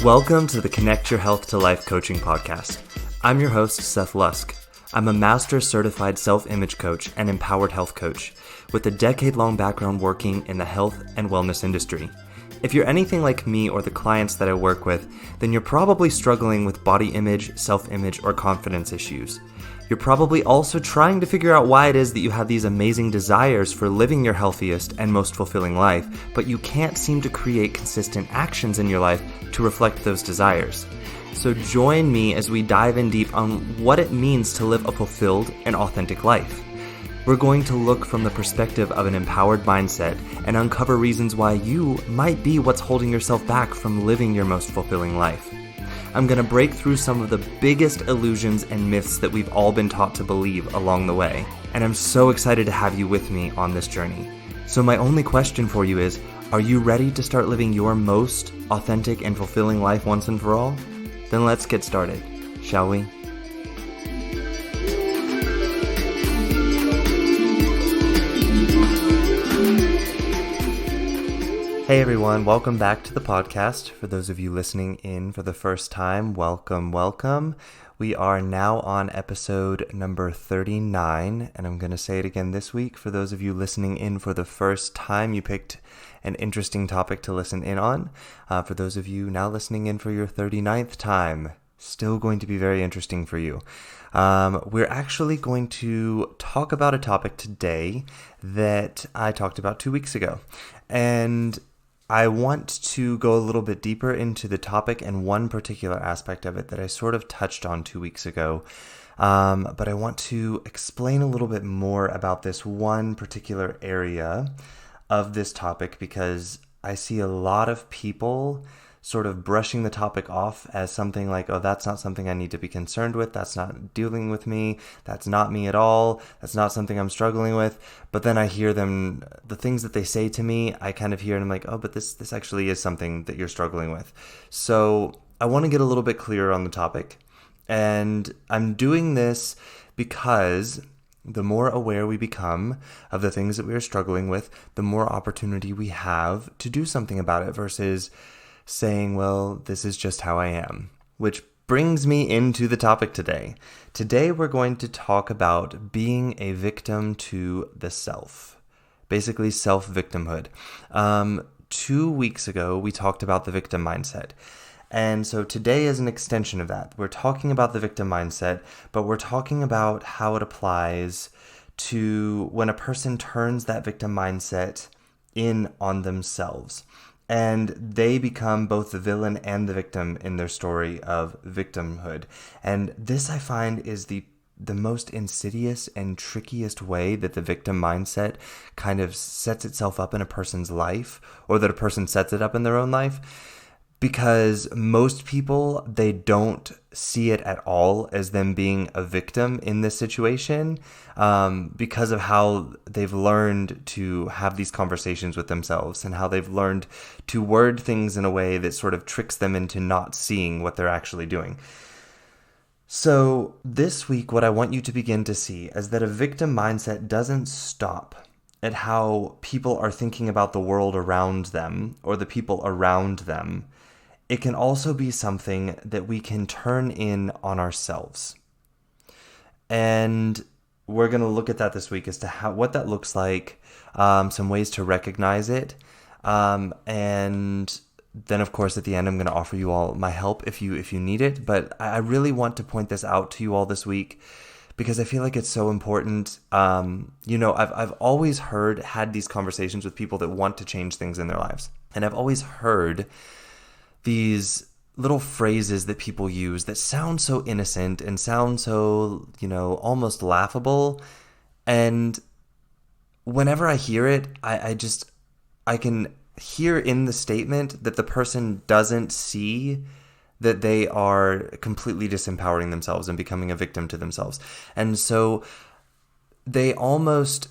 Welcome to the Connect Your Health to Life coaching podcast. I'm your host, Seth Lusk. I'm a master certified self-image coach and empowered health coach with a decade-long background working in the health and wellness industry. If you're anything like me or the clients that I work with, then you're probably struggling with body image, self-image, or confidence issues. You're probably also trying to figure out why it is that you have these amazing desires for living your healthiest and most fulfilling life, but you can't seem to create consistent actions in your life to reflect those desires. So join me as we dive in deep on what it means to live a fulfilled and authentic life. We're going to look from the perspective of an empowered mindset and uncover reasons why you might be what's holding yourself back from living your most fulfilling life. I'm going to break through some of the biggest illusions and myths that we've all been taught to believe along the way. And I'm so excited to have you with me on this journey. So my only question for you is, are you ready to start living your most authentic and fulfilling life once and for all? Then let's get started, shall we? Hey everyone, welcome back to the podcast. For those of you listening in for the first time, welcome. We are now on episode number 39, and I'm going to say it again this week. For those of you listening in for the first time, you picked an interesting topic to listen in on. For those of you now listening in for your 39th time, still going to be very interesting for you. We're actually going to talk about a topic today that I talked about 2 weeks ago. And I want to go a little bit deeper into the topic and one particular aspect of it that I sort of touched on 2 weeks ago. But I want to explain a little bit more about this one particular area of this topic because I see a lot of people sort of brushing the topic off as something like, oh, that's not something I need to be concerned with. That's not dealing with me. That's not me at all. That's not something I'm struggling with. But then I hear them, the things that they say to me, I kind of hear and I'm like, oh, but this actually is something that you're struggling with. So I want to get a little bit clearer on the topic. And I'm doing this because the more aware we become of the things that we are struggling with, the more opportunity we have to do something about it versus saying, well, this is just how I am. Which brings me into the topic today. Today we're going to talk about being a victim to the self. Basically self-victimhood. 2 weeks ago we talked about the victim mindset. And so today is an extension of that. We're talking about the victim mindset, but we're talking about how it applies to when a person turns that victim mindset in on themselves. And they become both the villain and the victim in their story of victimhood. And this, I find, is the most insidious and trickiest way that the victim mindset kind of sets itself up in a person's life, or that a person sets it up in their own life. Because most people, they don't see it at all as them being a victim in this situation because of how they've learned to have these conversations with themselves and how they've learned to word things in a way that sort of tricks them into not seeing what they're actually doing. So this week, what I want you to begin to see is that a victim mindset doesn't stop at how people are thinking about the world around them or the people around them. It can also be something that we can turn in on ourselves. And we're going to look at that this week as to what that looks like, some ways to recognize it. And then, of course, at the end, I'm going to offer you all my help if you need it. But I really want to point this out to you all this week because I feel like it's so important. I've always had these conversations with people that want to change things in their lives. And I've always heard these little phrases that people use that sound so innocent and sound so, almost laughable. And whenever I hear it, I can hear in the statement that the person doesn't see that they are completely disempowering themselves and becoming a victim to themselves. And so they almost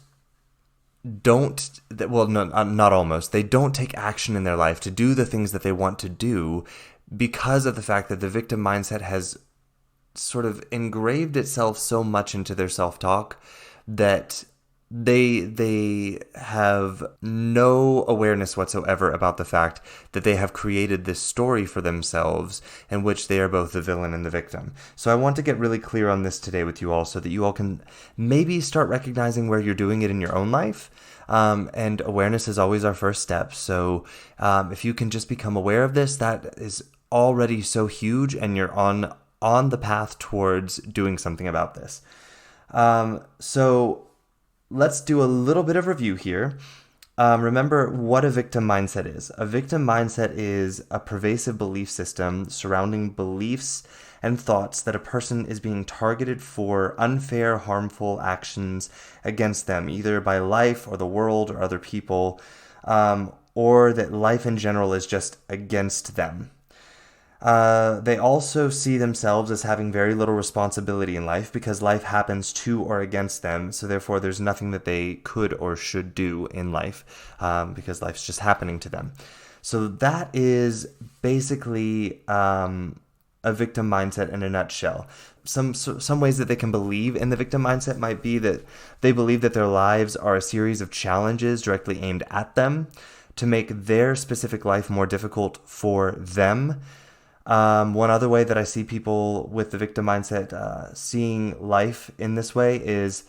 don't, well, no, not almost, they don't take action in their life to do the things that they want to do because of the fact that the victim mindset has sort of engraved itself so much into their self-talk that they have no awareness whatsoever about the fact that they have created this story for themselves in which they are both the villain and the victim. So I want to get really clear on this today with you all so that you all can maybe start recognizing where you're doing it in your own life. And awareness is always our first step. So if you can just become aware of this, that is already so huge, and you're on the path towards doing something about this. So let's do a little bit of review here. Remember what a victim mindset is. A victim mindset is a pervasive belief system surrounding beliefs and thoughts that a person is being targeted for unfair, harmful actions against them, either by life or the world or other people, or that life in general is just against them. They also see themselves as having very little responsibility in life because life happens to or against them. So therefore, there's nothing that they could or should do in life because life's just happening to them. So that is basically a victim mindset in a nutshell. Some ways that they can believe in the victim mindset might be that they believe that their lives are a series of challenges directly aimed at them to make their specific life more difficult for them. One other way that I see people with the victim mindset seeing life in this way is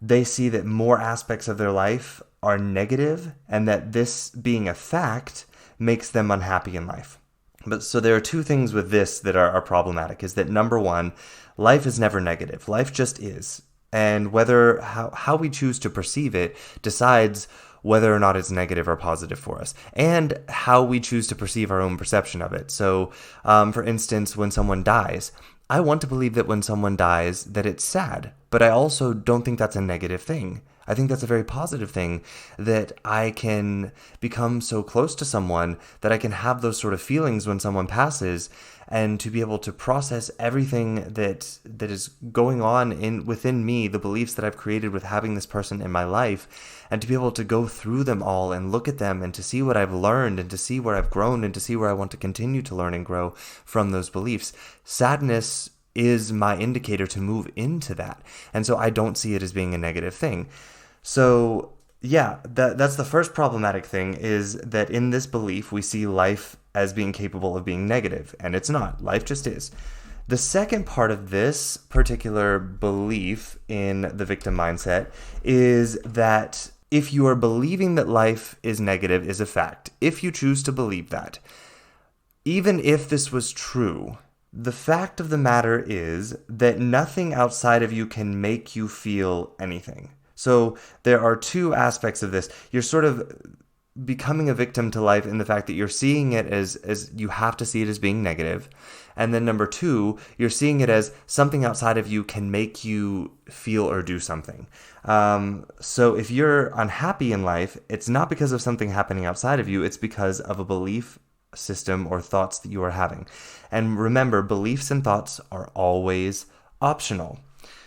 they see that more aspects of their life are negative and that this being a fact makes them unhappy in life. But so there are two things with this that are problematic, is that number one, life is never negative. Life just is. And whether how we choose to perceive it decides whether or not it's negative or positive for us, and how we choose to perceive our own perception of it. So, for instance, when someone dies, I want to believe that when someone dies, that it's sad, but I also don't think that's a negative thing. I think that's a very positive thing, that I can become so close to someone that I can have those sort of feelings when someone passes, and to be able to process everything that is going on within me, the beliefs that I've created with having this person in my life, and to be able to go through them all and look at them and to see what I've learned and to see where I've grown and to see where I want to continue to learn and grow from those beliefs. Sadness is my indicator to move into that. And so I don't see it as being a negative thing. So yeah, that's the first problematic thing, is that in this belief, we see life as being capable of being negative, and it's not. Life just is. The second part of this particular belief in the victim mindset is that if you are believing that life is negative is a fact, if you choose to believe that, even if this was true, the fact of the matter is that nothing outside of you can make you feel anything. So there are two aspects of this. You're sort of becoming a victim to life in the fact that you're seeing it as you have to see it as being negative. And then number two, you're seeing it as something outside of you can make you feel or do something. So if you're unhappy in life, it's not because of something happening outside of you, it's because of a belief system or thoughts that you are having. And remember, beliefs and thoughts are always optional.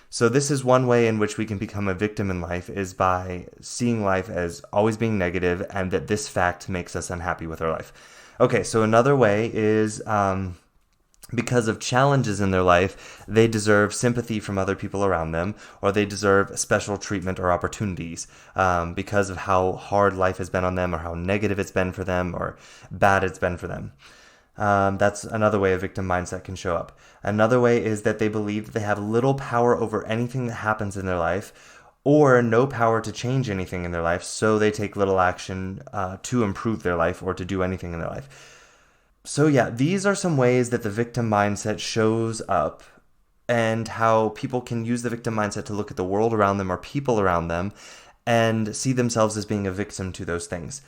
So this is one way in which we can become a victim in life, is by seeing life as always being negative and that this fact makes us unhappy with our life. Okay, so another way is because of challenges in their life, they deserve sympathy from other people around them, or they deserve special treatment or opportunities because of how hard life has been on them, or how negative it's been for them, or bad it's been for them. That's another way a victim mindset can show up. Another way is that they believe that they have little power over anything that happens in their life, or no power to change anything in their life, so they take little action to improve their life or to do anything in their life. So yeah, these are some ways that the victim mindset shows up, and how people can use the victim mindset to look at the world around them or people around them and see themselves as being a victim to those things.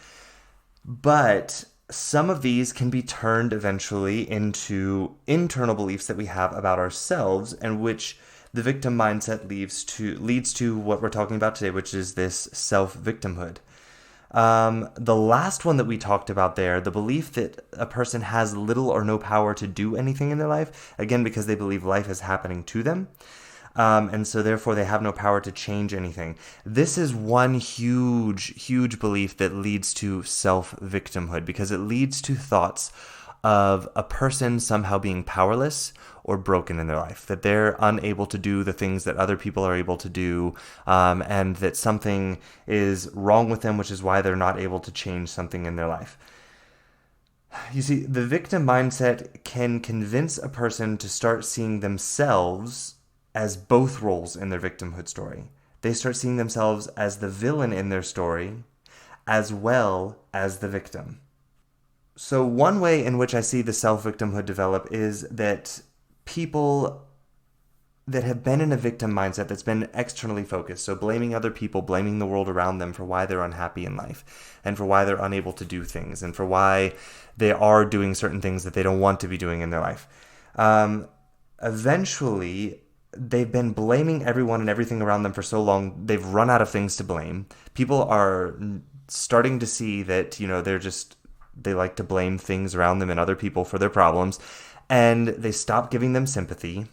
But some of these can be turned eventually into internal beliefs that we have about ourselves, and which the victim mindset leads to what we're talking about today, which is this self-victimhood. The last one that we talked about there, the belief that a person has little or no power to do anything in their life, again, because they believe life is happening to them. And so therefore they have no power to change anything. This is one huge, huge belief that leads to self-victimhood, because it leads to thoughts of a person somehow being powerless or broken in their life, that they're unable to do the things that other people are able to do, and that something is wrong with them, which is why they're not able to change something in their life. You see, the victim mindset can convince a person to start seeing themselves as both roles in their victimhood story. They start seeing themselves as the villain in their story as well as the victim. So, one way in which I see the self-victimhood develop is that people that have been in a victim mindset that's been externally focused, so blaming other people, blaming the world around them for why they're unhappy in life, and for why they're unable to do things, and for why they are doing certain things that they don't want to be doing in their life. Eventually, they've been blaming everyone and everything around them for so long, they've run out of things to blame. People are starting to see that, they like to blame things around them and other people for their problems, and they stop giving them sympathy.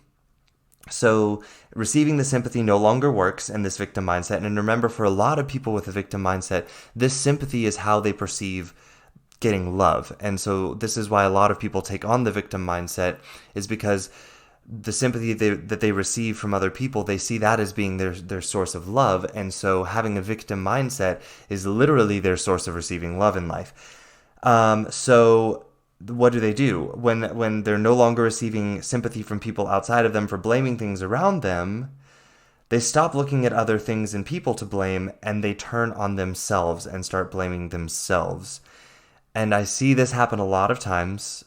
So receiving the sympathy no longer works in this victim mindset. And remember, for a lot of people with a victim mindset, this sympathy is how they perceive getting love. And so this is why a lot of people take on the victim mindset, is because the sympathy that they receive from other people, they see that as being their source of love. And so having a victim mindset is literally their source of receiving love in life. So what do? When they're no longer receiving sympathy from people outside of them for blaming things around them, they stop looking at other things and people to blame, and they turn on themselves and start blaming themselves. And I see this happen a lot of times.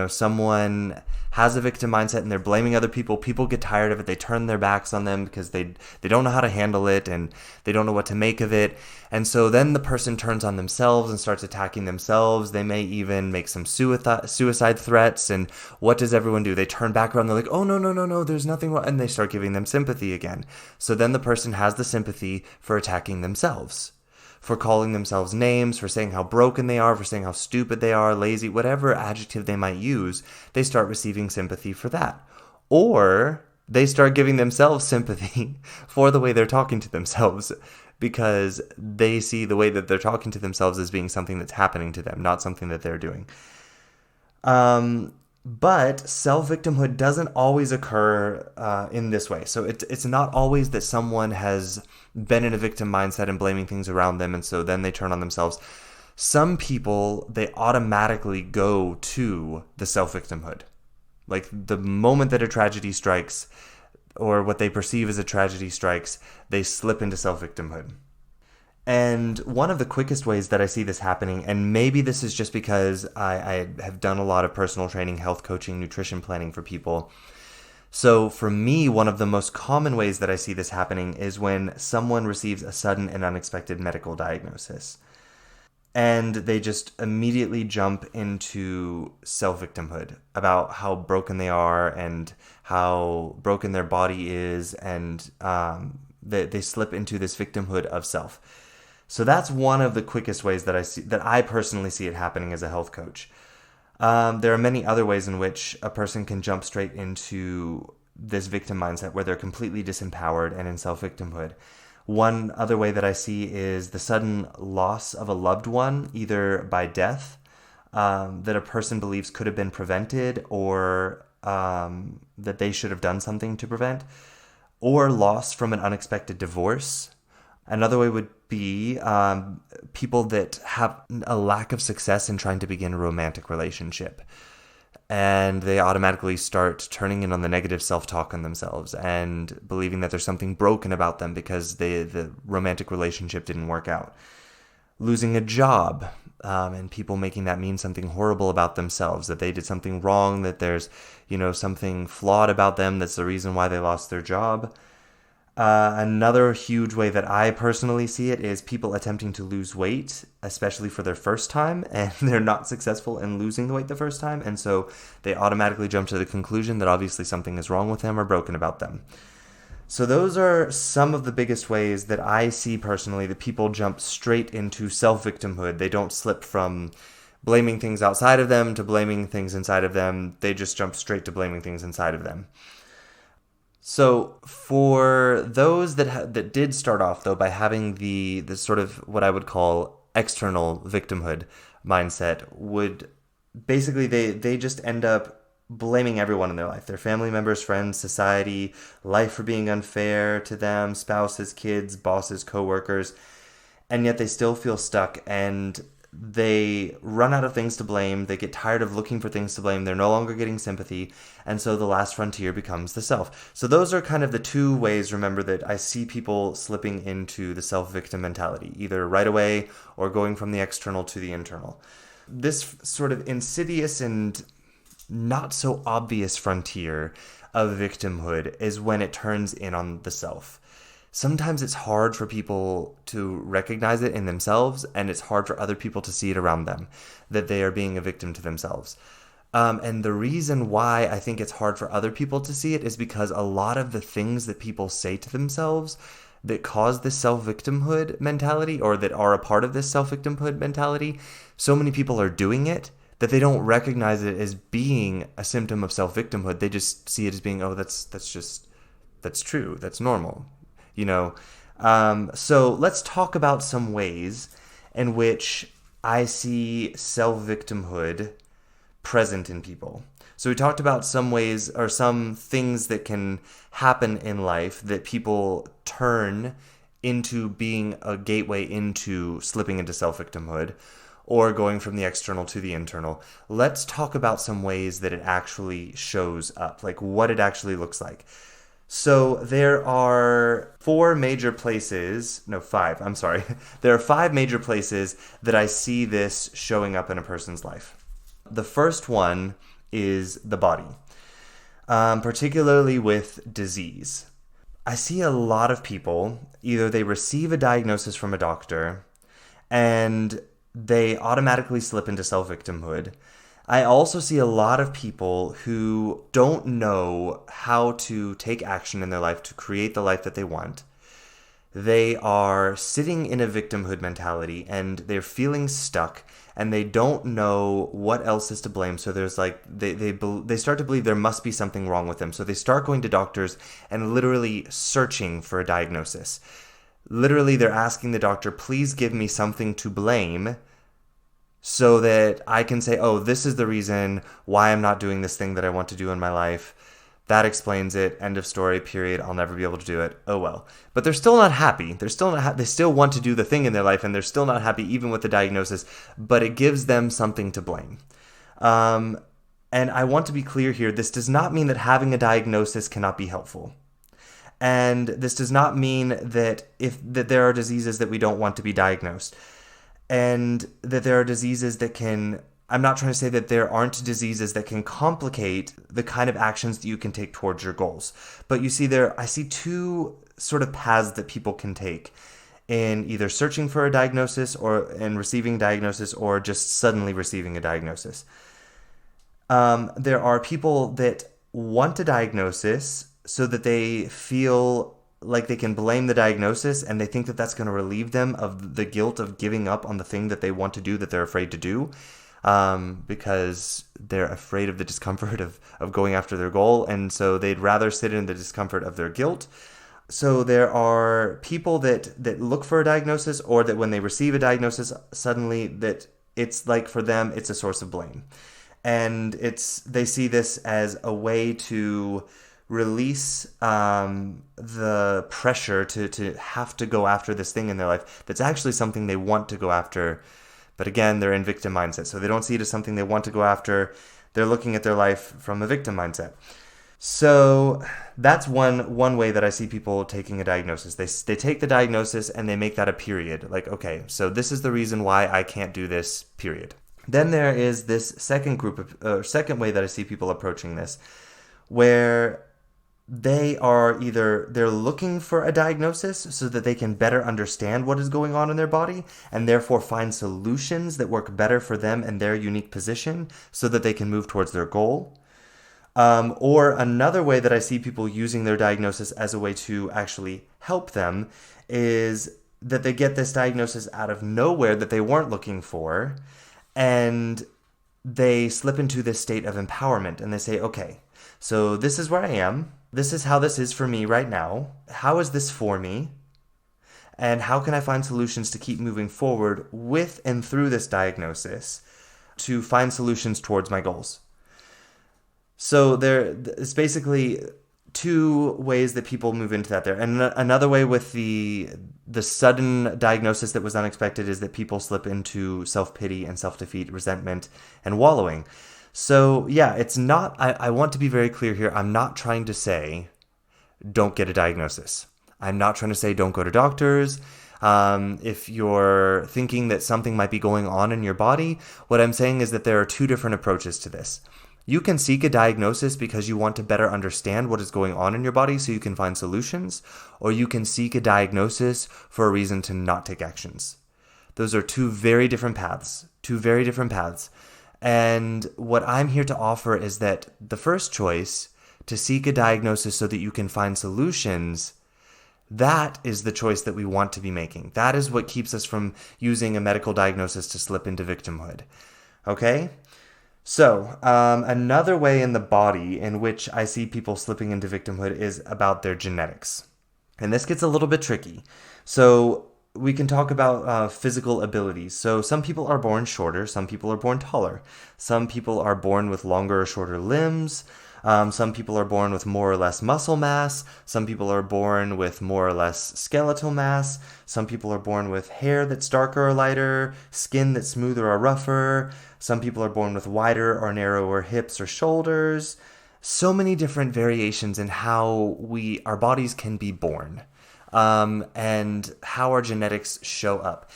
Someone has a victim mindset and they're blaming other people. People get tired of it. They turn their backs on them because they don't know how to handle it and they don't know what to make of it. And so then the person turns on themselves and starts attacking themselves. They may even make some suicide threats. And what does everyone do? They turn back around. They're like, oh, no, there's nothing wrong. And they start giving them sympathy again. So then the person has the sympathy for attacking themselves, for calling themselves names, for saying how broken they are, for saying how stupid they are, lazy, whatever adjective they might use. They start receiving sympathy for that. Or they start giving themselves sympathy for the way they're talking to themselves, because they see the way that they're talking to themselves as being something that's happening to them, not something that they're doing. But self-victimhood doesn't always occur in this way. So it's not always that someone has been in a victim mindset and blaming things around them, and so then they turn on themselves. Some people, they automatically go to the self-victimhood. Like the moment that a tragedy strikes, or what they perceive as a tragedy strikes, they slip into self-victimhood. And one of the quickest ways that I see this happening, and maybe this is just because I have done a lot of personal training, health coaching, nutrition planning for people. So for me, one of the most common ways that I see this happening is when someone receives a sudden and unexpected medical diagnosis. And they just immediately jump into self-victimhood about how broken they are and how broken their body is, and they slip into this victimhood of self. So that's one of the quickest ways that I personally see it happening as a health coach. There are many other ways in which a person can jump straight into this victim mindset where they're completely disempowered and in self-victimhood. One other way that I see is the sudden loss of a loved one, either by death, that a person believes could have been prevented, or that they should have done something to prevent, or loss from an unexpected divorce. Another way would be people that have a lack of success in trying to begin a romantic relationship. And they automatically start turning in on the negative self-talk on themselves and believing that there's something broken about them because the romantic relationship didn't work out. Losing a job, and people making that mean something horrible about themselves, that they did something wrong, that there's, something flawed about them that's the reason why they lost their job. Another huge way that I personally see it is people attempting to lose weight, especially for their first time, and they're not successful in losing the weight the first time, and so they automatically jump to the conclusion that obviously something is wrong with them or broken about them. So those are some of the biggest ways that I see personally that people jump straight into self-victimhood. They don't slip from blaming things outside of them to blaming things inside of them. They just jump straight to blaming things inside of them. So for those that did start off, though, by having the sort of what I would call external victimhood mindset, would basically they just end up blaming everyone in their life, their family members, friends, society, life for being unfair to them, spouses, kids, bosses, coworkers, and yet they still feel stuck and they run out of things to blame. They get tired of looking for things to blame. They're no longer getting sympathy. And so the last frontier becomes the self. So those are kind of the two ways, remember, that I see people slipping into the self-victim mentality, either right away or going from the external to the internal. This sort of insidious and not so obvious frontier of victimhood is when it turns in on the self. Sometimes it's hard for people to recognize it in themselves, and it's hard for other people to see it around them, that they are being a victim to themselves. And the reason why I think it's hard for other people to see it is because a lot of the things that people say to themselves that cause this self-victimhood mentality, or that are a part of this self-victimhood mentality, so many people are doing it that they don't recognize it as being a symptom of self-victimhood. They just see it as being, oh, that's true, that's normal, you know. So let's talk about some ways in which I see self-victimhood present in people. So we talked about some ways or some things that can happen in life that people turn into being a gateway into slipping into self-victimhood or going from the external to the internal. Let's talk about some ways that it actually shows up, like what it actually looks like. So there are five, I'm sorry. There are 5 major places that I see this showing up in a person's life. The first one is the body, particularly with disease. I see a lot of people, either they receive a diagnosis from a doctor and they automatically slip into self-victimhood. I also see a lot of people who don't know how to take action in their life to create the life that they want. They are sitting in a victimhood mentality and they're feeling stuck and they don't know what else is to blame. So there's like, they start to believe there must be something wrong with them. So they start going to doctors and literally searching for a diagnosis. Literally, they're asking the doctor, please give me something to blame so that I can say, oh, this is the reason why I'm not doing this thing that I want to do in my life. That explains it. End of story, period. I'll never be able to do it. Oh, well. But they're still not happy. They still want to do the thing in their life, and they're still not happy even with the diagnosis, but it gives them something to blame. And I want to be clear here. This does not mean that having a diagnosis cannot be helpful. And this does not mean that that there are diseases that we don't want to be diagnosed. And that there are diseases that can... I'm not trying to say that there aren't diseases that can complicate the kind of actions that you can take towards your goals. But you see I see 2 sort of paths that people can take in either searching for a diagnosis or in receiving a diagnosis or just suddenly receiving a diagnosis. There are people that want a diagnosis so that they feel like they can blame the diagnosis and they think that that's going to relieve them of the guilt of giving up on the thing that they want to do that they're afraid to do. Because they're afraid of the discomfort of going after their goal, and so they'd rather sit in the discomfort of their guilt. So there are people that look for a diagnosis, or that when they receive a diagnosis, suddenly that it's like for them, it's a source of blame. And they see this as a way to release the pressure to have to go after this thing in their life that's actually something they want to go after. But again, they're in victim mindset, so they don't see it as something they want to go after. They're looking at their life from a victim mindset. So that's one way that I see people taking a diagnosis. They take the diagnosis and they make that a period. Like, okay, so this is the reason why I can't do this, period. Then there is this second second way that I see people approaching this, where they're looking for a diagnosis so that they can better understand what is going on in their body and therefore find solutions that work better for them and their unique position so that they can move towards their goal. Or another way that I see people using their diagnosis as a way to actually help them is that they get this diagnosis out of nowhere that they weren't looking for, and they slip into this state of empowerment and they say, okay, so this is where I am. This is how this is for me right now. How is this for me? And how can I find solutions to keep moving forward with and through this diagnosis? to find solutions towards my goals. So it's basically two ways that people move into that there. And another way with the sudden diagnosis that was unexpected is that people slip into self-pity and self-defeat, resentment, and wallowing. So yeah, it's not, I want to be very clear here. I'm not trying to say don't get a diagnosis. I'm not trying to say don't go to doctors. If you're thinking that something might be going on in your body, what I'm saying is that there are two different approaches to this. You can seek a diagnosis because you want to better understand what is going on in your body so you can find solutions, or you can seek a diagnosis for a reason to not take actions. Those are two very different paths. And what I'm here to offer is that the first choice, to seek a diagnosis so that you can find solutions, that is the choice that we want to be making. That is what keeps us from using a medical diagnosis to slip into victimhood. Okay? So, another way in the body in which I see people slipping into victimhood is about their genetics. And this gets a little bit tricky. So, we can talk about physical abilities. So, some people are born shorter, some people are born taller. Some people are born with longer or shorter limbs. Some people are born with more or less muscle mass. Some people are born with more or less skeletal mass. Some people are born with hair that's darker or lighter, skin that's smoother or rougher. Some people are born with wider or narrower hips or shoulders. So many different variations in how our bodies can be born, and how our genetics show up.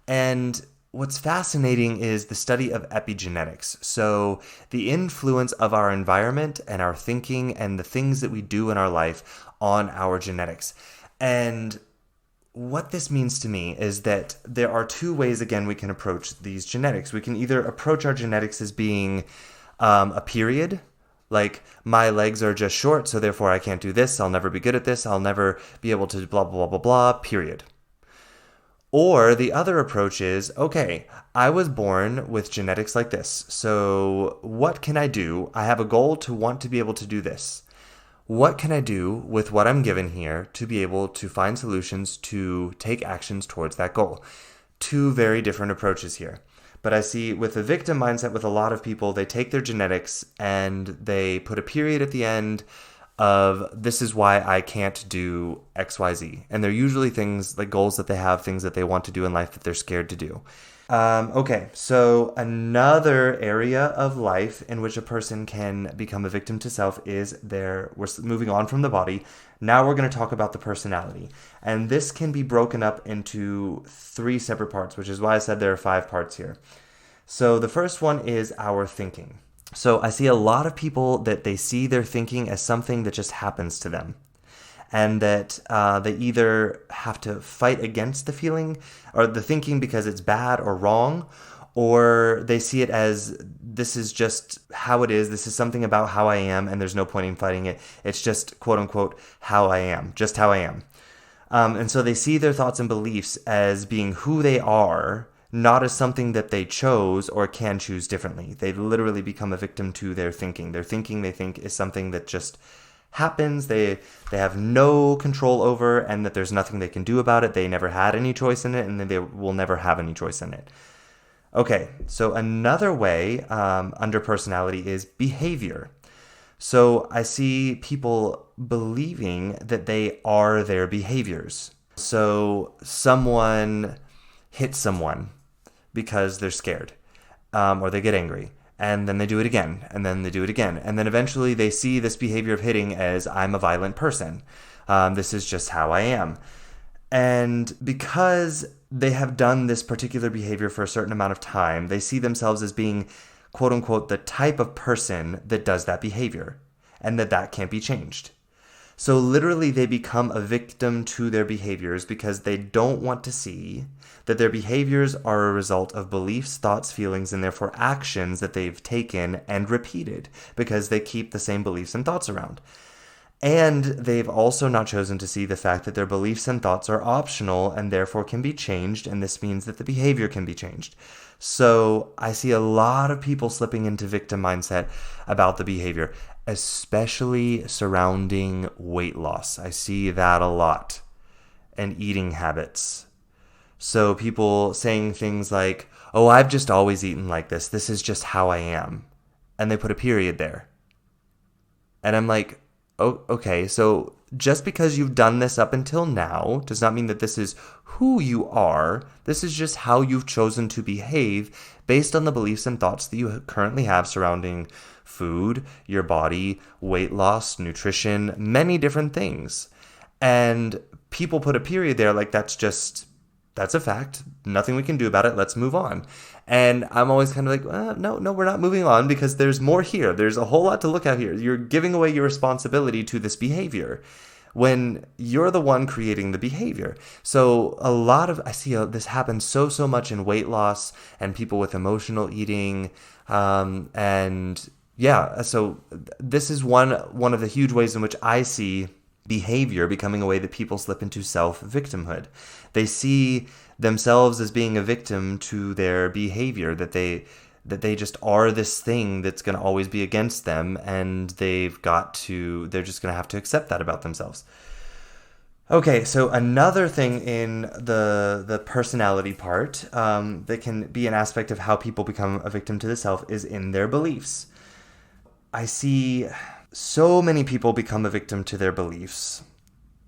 And what's fascinating is the study of epigenetics. So the influence of our environment and our thinking and the things that we do in our life on our genetics. And what this means to me is that there are two ways, again, we can approach these genetics. We can either approach our genetics as being a period, like my legs are just short, so therefore I can't do this, I'll never be good at this, I'll never be able to blah, blah, blah, blah, blah, period. Or the other approach is, okay, I was born with genetics like this, so what can I do? I have a goal to want to be able to do this. What can I do with what I'm given here to be able to find solutions to take actions towards that goal? Two very different approaches here. But I see with the victim mindset with a lot of people, they take their genetics and they put a period at the end of this is why I can't do XYZ. And they're usually things like goals that they have, things that they want to do in life that they're scared to do. Okay, so another area of life in which a person can become a victim to self is we're moving on from the body. Now we're going to talk about the personality. And this can be broken up into 3 separate parts, which is why I said there are 5 parts here. So the first one is our thinking. So I see a lot of people that they see their thinking as something that just happens to them. And that they either have to fight against the feeling or the thinking because it's bad or wrong, or they see it as this is just how it is, this is something about how I am, and there's no point in fighting it. It's just, quote unquote, how I am, just how I am. And so they see their thoughts and beliefs as being who they are, not as something that they chose or can choose differently. They literally become a victim to their thinking. Their thinking, they think, is something that just happens, they have no control over, and that there's nothing they can do about it. They never had any choice in it, and they will never have any choice in it. Okay, so another way under personality is behavior. So I see people believing that they are their behaviors. So someone hits someone because they're scared, or they get angry. And then they do it again, and then they do it again. And then eventually they see this behavior of hitting as I'm a violent person. This is just how I am. And because they have done this particular behavior for a certain amount of time, they see themselves as being, quote unquote, the type of person that does that behavior, and that can't be changed. So literally they become a victim to their behaviors because they don't want to see that their behaviors are a result of beliefs, thoughts, feelings, and therefore actions that they've taken and repeated because they keep the same beliefs and thoughts around. And they've also not chosen to see the fact that their beliefs and thoughts are optional and therefore can be changed, and this means that the behavior can be changed. So I see a lot of people slipping into victim mindset about the behavior, especially surrounding weight loss. I see that a lot. And eating habits. So people saying things like, oh, I've just always eaten like this. This is just how I am. And they put a period there. And I'm like, oh, okay, so just because you've done this up until now does not mean that this is who you are. This is just how you've chosen to behave based on the beliefs and thoughts that you currently have surrounding food, your body, weight loss, nutrition, many different things. And people put a period there like that's a fact. Nothing we can do about it. Let's move on. And I'm always kind of like, no, we're not moving on because there's more here. There's a whole lot to look at here. You're giving away your responsibility to this behavior when you're the one creating the behavior. So I see this happen so much in weight loss and people with emotional eating. And yeah, so this is one of the huge ways in which I see behavior becoming a way that people slip into self-victimhood. They see themselves as being a victim to their behavior, that they just are this thing that's going to always be against them, and they're just going to have to accept that about themselves. Okay, so another thing in the personality part that can be an aspect of how people become a victim to the self is in their beliefs. I see so many people become a victim to their beliefs,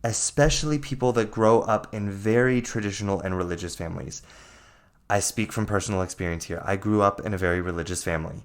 especially people that grow up in very traditional and religious families. I speak from personal experience here. I grew up in a very religious family.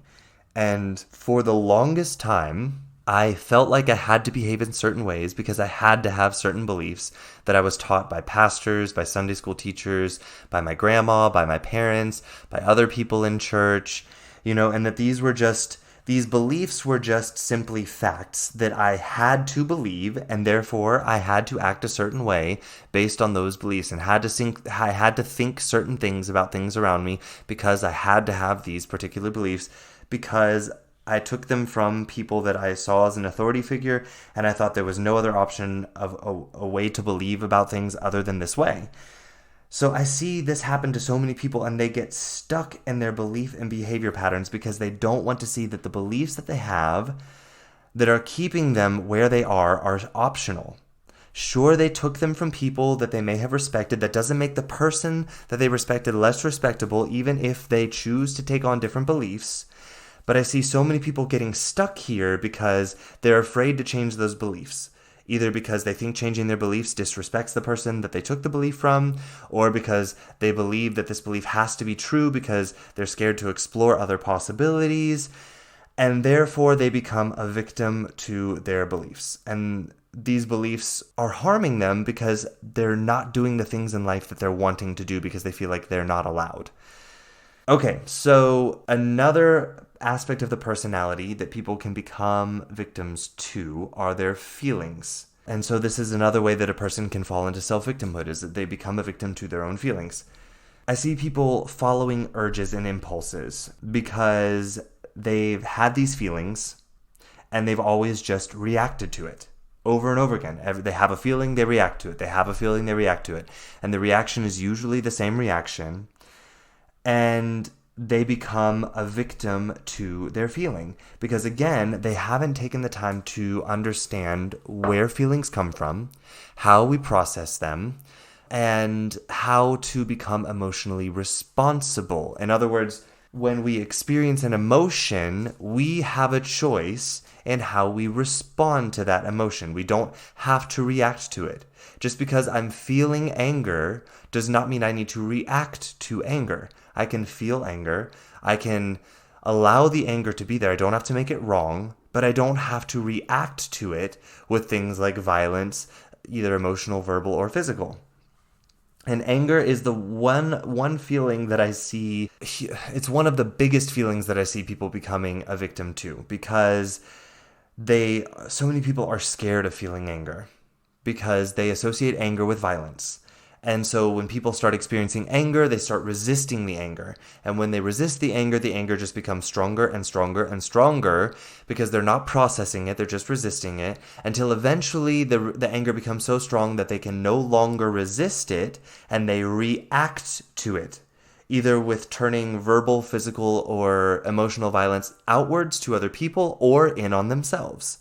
And for the longest time, I felt like I had to behave in certain ways because I had to have certain beliefs that I was taught by pastors, by Sunday school teachers, by my grandma, by my parents, by other people in church, and that these beliefs were just simply facts that I had to believe, and therefore I had to act a certain way based on those beliefs, and I had to think certain things about things around me because I had to have these particular beliefs, because I took them from people that I saw as an authority figure, and I thought there was no other option of a way to believe about things other than this way. So I see this happen to so many people, and they get stuck in their belief and behavior patterns because they don't want to see that the beliefs that they have that are keeping them where they are optional. Sure, they took them from people that they may have respected. That doesn't make the person that they respected less respectable, even if they choose to take on different beliefs. But I see so many people getting stuck here because they're afraid to change those beliefs. Either because they think changing their beliefs disrespects the person that they took the belief from, or because they believe that this belief has to be true because they're scared to explore other possibilities, and therefore they become a victim to their beliefs. And these beliefs are harming them because they're not doing the things in life that they're wanting to do because they feel like they're not allowed. Okay, so another aspect of the personality that people can become victims to are their feelings. And so this is another way that a person can fall into self-victimhood, is that they become a victim to their own feelings. I see people following urges and impulses because they've had these feelings and they've always just reacted to it over and over again. They have a feeling, they react to it. They have a feeling, they react to it. And the reaction is usually the same reaction. And they become a victim to their feeling because, again, they haven't taken the time to understand where feelings come from, how we process them, and how to become emotionally responsible. In other words, when we experience an emotion, we have a choice in how we respond to that emotion. We don't have to react to it. Just because I'm feeling anger does not mean I need to react to anger. I can feel anger. I can allow the anger to be there. I don't have to make it wrong, but I don't have to react to it with things like violence, either emotional, verbal, or physical. And anger is the one feeling that I see, it's one of the biggest feelings that I see people becoming a victim to, because so many people are scared of feeling anger because they associate anger with violence. And so when people start experiencing anger, they start resisting the anger. And when they resist the anger just becomes stronger and stronger and stronger because they're not processing it, they're just resisting it, until eventually the anger becomes so strong that they can no longer resist it and they react to it, either with turning verbal, physical, or emotional violence outwards to other people or in on themselves.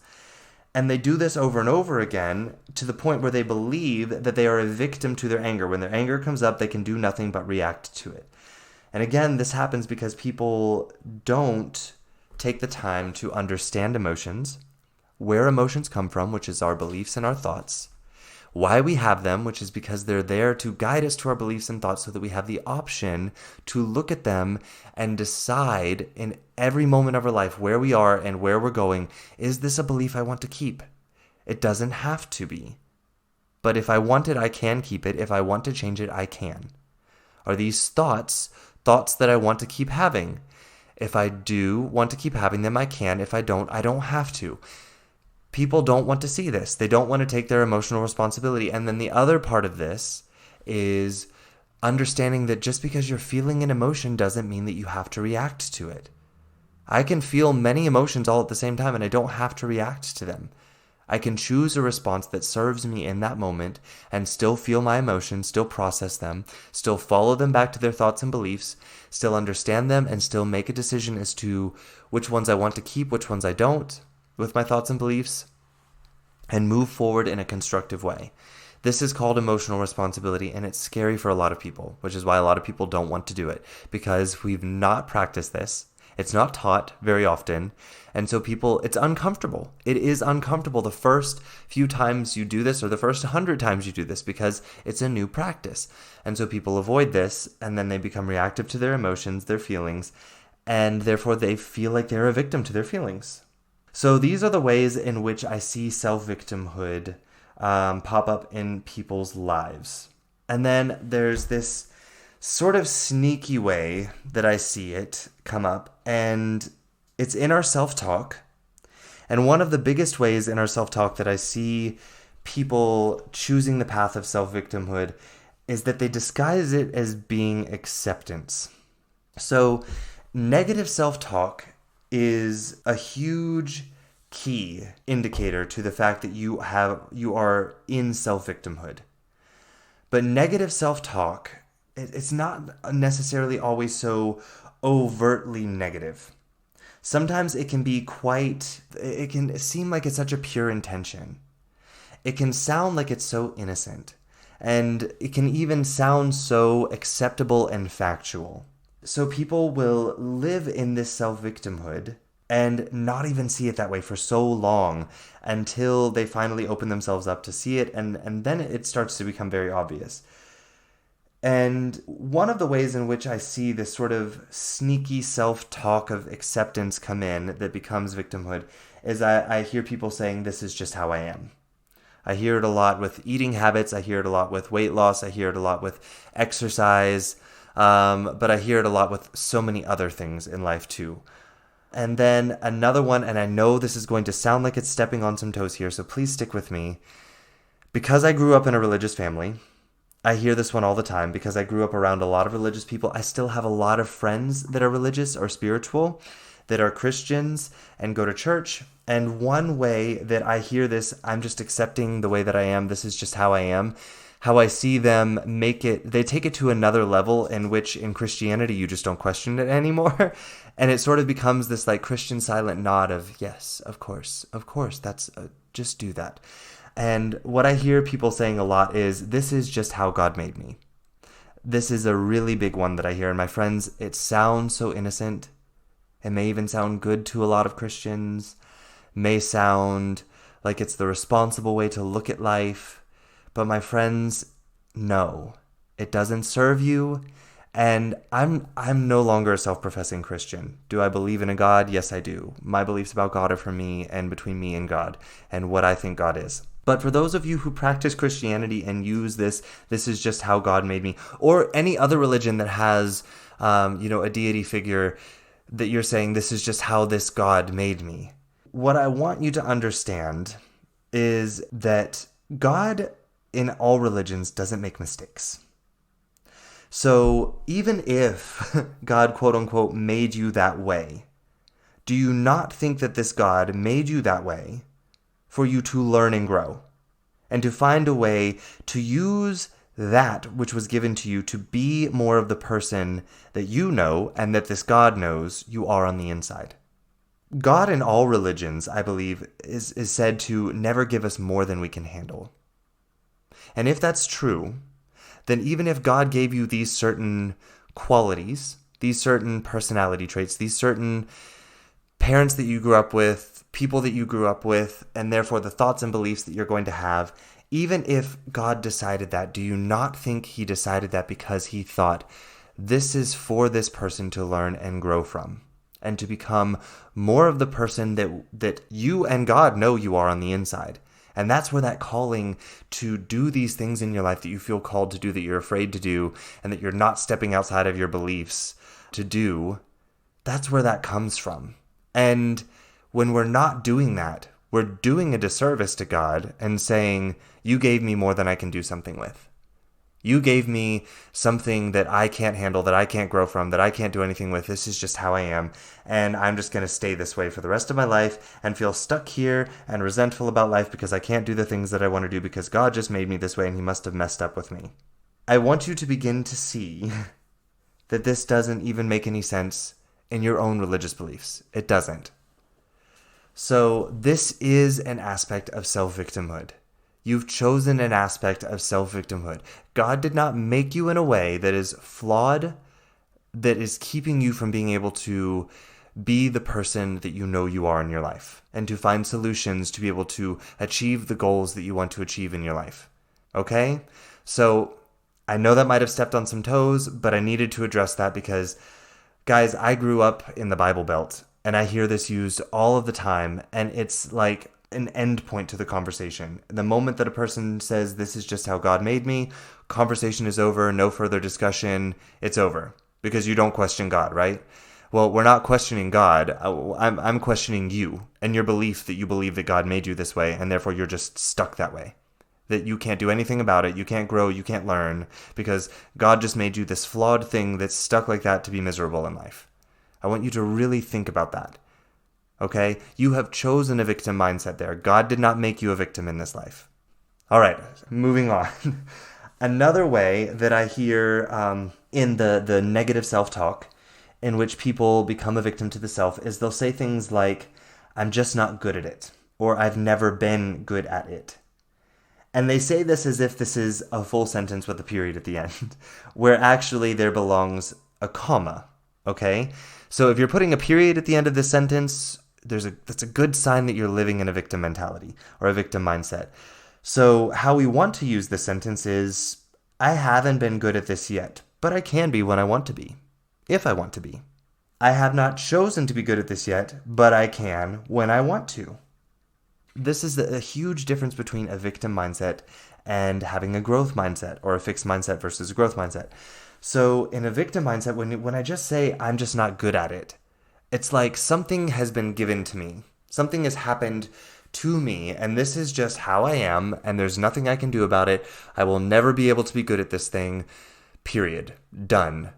And they do this over and over again to the point where they believe that they are a victim to their anger. When their anger comes up, they can do nothing but react to it. And again, this happens because people don't take the time to understand emotions, where emotions come from, which is our beliefs and our thoughts, why we have them, which is because they're there to guide us to our beliefs and thoughts so that we have the option to look at them and decide in every moment of our life where we are and where we're going. Is this a belief I want to keep? It doesn't have to be. But if I want it, I can keep it. If I want to change it, I can. Are these thoughts that I want to keep having? If I do want to keep having them, I can. If I don't have to. People don't want to see this. They don't want to take their emotional responsibility. And then the other part of this is understanding that just because you're feeling an emotion doesn't mean that you have to react to it. I can feel many emotions all at the same time and I don't have to react to them. I can choose a response that serves me in that moment and still feel my emotions, still process them, still follow them back to their thoughts and beliefs, still understand them, and still make a decision as to which ones I want to keep, which ones I don't, with my thoughts and beliefs, and move forward in a constructive way. This is called emotional responsibility, and it's scary for a lot of people, which is why a lot of people don't want to do it, because we've not practiced this. It's not taught very often, and so it's uncomfortable. It is uncomfortable the first few times you do this, or the first 100 times you do this, because it's a new practice. And so people avoid this, and then they become reactive to their emotions, their feelings, and therefore they feel like they're a victim to their feelings. So these are the ways in which I see self-victimhood pop up in people's lives. And then there's this sort of sneaky way that I see it come up, and it's in our self-talk. And one of the biggest ways in our self-talk that I see people choosing the path of self-victimhood is that they disguise it as being acceptance. So negative self-talk is a huge key indicator to the fact that you are in self-victimhood. But negative self-talk, it's not necessarily always so overtly negative. Sometimes it can seem like it's such a pure intention. It can sound like it's so innocent. And it can even sound so acceptable and factual. So people will live in this self-victimhood and not even see it that way for so long until they finally open themselves up to see it, and then it starts to become very obvious. And one of the ways in which I see this sort of sneaky self-talk of acceptance come in that becomes victimhood is I hear people saying, this is just how I am. I hear it a lot with eating habits. I hear it a lot with weight loss. I hear it a lot with exercise. But I hear it a lot with so many other things in life too. And then another one, and I know this is going to sound like it's stepping on some toes here, so please stick with me. Because I grew up in a religious family, I hear this one all the time. Because I grew up around a lot of religious people, I still have a lot of friends that are religious or spiritual, that are Christians and go to church. And one way that I hear this, I'm just accepting the way that I am, this is just how I am, how I see them they take it to another level in which in Christianity you just don't question it anymore. And it sort of becomes this like Christian silent nod of, yes, of course, that's just do that. And what I hear people saying a lot is, this is just how God made me. This is a really big one that I hear. And my friends, it sounds so innocent. It may even sound good to a lot of Christians, may sound like it's the responsible way to look at life. But my friends, no, it doesn't serve you. And I'm no longer a self-professing Christian. Do I believe in a God? Yes, I do. My beliefs about God are for me and between me and God and what I think God is. But for those of you who practice Christianity and use this is just how God made me, or any other religion that has, a deity figure that you're saying, this is just how this God made me. What I want you to understand is that God in all religions doesn't make mistakes. So even if God, quote unquote, made you that way, do you not think that this God made you that way for you to learn and grow and to find a way to use that which was given to you to be more of the person that you know and that this God knows you are on the inside? God in all religions, I believe, is said to never give us more than we can handle. And if that's true, then even if God gave you these certain qualities, these certain personality traits, these certain parents that you grew up with, people that you grew up with, and therefore the thoughts and beliefs that you're going to have, even if God decided that, do you not think he decided that because he thought this is for this person to learn and grow from, and to become more of the person that you and God know you are on the inside? And that's where that calling to do these things in your life that you feel called to do, that you're afraid to do, and that you're not stepping outside of your beliefs to do, that's where that comes from. And when we're not doing that, we're doing a disservice to God and saying, you gave me more than I can do something with. You gave me something that I can't handle, that I can't grow from, that I can't do anything with. This is just how I am. And I'm just going to stay this way for the rest of my life and feel stuck here and resentful about life because I can't do the things that I want to do because God just made me this way and he must have messed up with me. I want you to begin to see that this doesn't even make any sense in your own religious beliefs. It doesn't. So this is an aspect of self-victimhood. You've chosen an aspect of self-victimhood. God did not make you in a way that is flawed, that is keeping you from being able to be the person that you know you are in your life, and to find solutions to be able to achieve the goals that you want to achieve in your life. Okay? So I know that might have stepped on some toes, but I needed to address that because, guys, I grew up in the Bible Belt, and I hear this used all of the time, and it's like an end point to the conversation. The moment that a person says, this is just how God made me, conversation is over, no further discussion, it's over. Because you don't question God, right? Well, we're not questioning God. I'm questioning you and your belief that you believe that God made you this way, and therefore you're just stuck that way. That you can't do anything about it, you can't grow, you can't learn, because God just made you this flawed thing that's stuck like that to be miserable in life. I want you to really think about that. Okay? You have chosen a victim mindset there. God did not make you a victim in this life. All right, moving on. Another way that I hear in the negative self-talk in which people become a victim to the self is they'll say things like, I'm just not good at it, or I've never been good at it. And they say this as if this is a full sentence with a period at the end, where actually there belongs a comma, okay? So if you're putting a period at the end of this sentence, that's a good sign that you're living in a victim mentality or a victim mindset. So how we want to use this sentence is, I haven't been good at this yet, but I can be when I want to be, if I want to be. I have not chosen to be good at this yet, but I can when I want to. This is a huge difference between a victim mindset and having a growth mindset, or a fixed mindset versus a growth mindset. So in a victim mindset, when I just say, I'm just not good at it, it's like something has been given to me. Something has happened to me, and this is just how I am, and there's nothing I can do about it. I will never be able to be good at this thing, period. Done.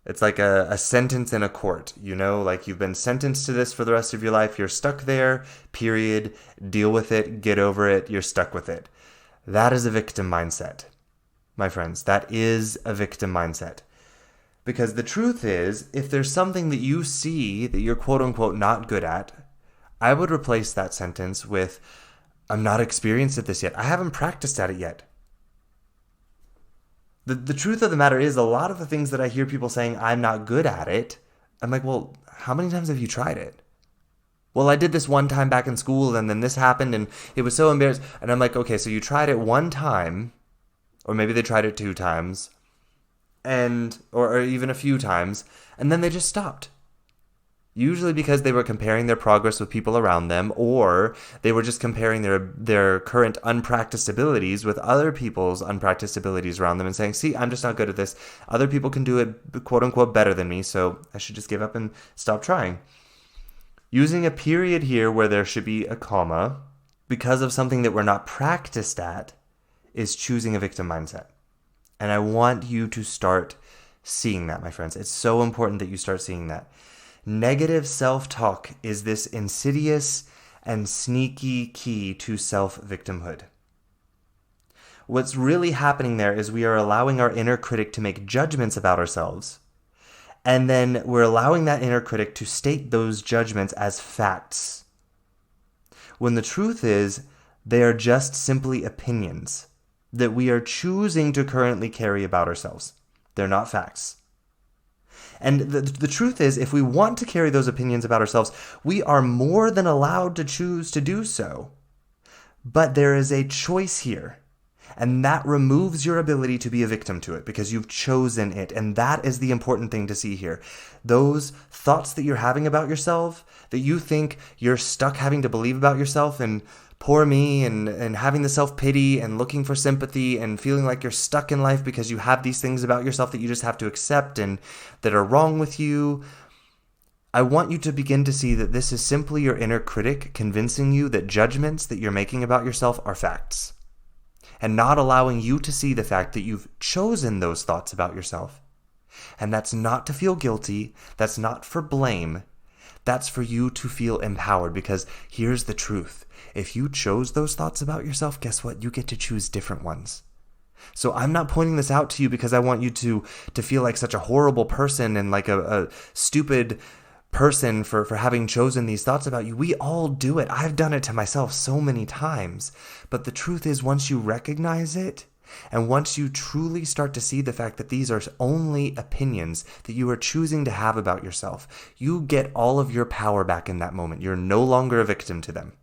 It's like a sentence in a court, you know? Like you've been sentenced to this for the rest of your life. You're stuck there, period. Deal with it, get over it, you're stuck with it. That is a victim mindset, my friends. That is a victim mindset. Because the truth is, if there's something that you see that you're quote-unquote not good at, I would replace that sentence with, I'm not experienced at this yet. I haven't practiced at it yet. The truth of the matter is, a lot of the things that I hear people saying, I'm not good at it, I'm like, well, how many times have you tried it? Well, I did this one time back in school, and then this happened, and it was so embarrassing. And I'm like, okay, so you tried it one time, or maybe they tried it 2 times, or even a few times, and then they just stopped. Usually because they were comparing their progress with people around them, or they were just comparing their current unpracticed abilities with other people's unpracticed abilities around them and saying, see, I'm just not good at this. Other people can do it, quote unquote, better than me, so I should just give up and stop trying. Using a period here where there should be a comma because of something that we're not practiced at is choosing a victim mindset. And I want you to start seeing that, my friends. It's so important that you start seeing that. Negative self-talk is this insidious and sneaky key to self-victimhood. What's really happening there is we are allowing our inner critic to make judgments about ourselves, And then we're allowing that inner critic to state those judgments as facts, when the truth is they are just simply opinions that we are choosing to currently carry about ourselves. They're not facts. And the truth is, if we want to carry those opinions about ourselves, we are more than allowed to choose to do so. But there is a choice here. And that removes your ability to be a victim to it because you've chosen it. And that is the important thing to see here. Those thoughts that you're having about yourself, that you think you're stuck having to believe about yourself, and poor me, and having the self-pity and looking for sympathy and feeling like you're stuck in life because you have these things about yourself that you just have to accept and that are wrong with you. I want you to begin to see that this is simply your inner critic convincing you that judgments that you're making about yourself are facts, and not allowing you to see the fact that you've chosen those thoughts about yourself. And that's not to feel guilty. That's not for blame. That's for you to feel empowered, because here's the truth. If you chose those thoughts about yourself, guess what? You get to choose different ones. So I'm not pointing this out to you because I want you to feel like such a horrible person and like a stupid person for having chosen these thoughts about you. We all do it. I've done it to myself so many times. But the truth is, once you recognize it, and once you truly start to see the fact that these are only opinions that you are choosing to have about yourself, you get all of your power back in that moment. You're no longer a victim to them.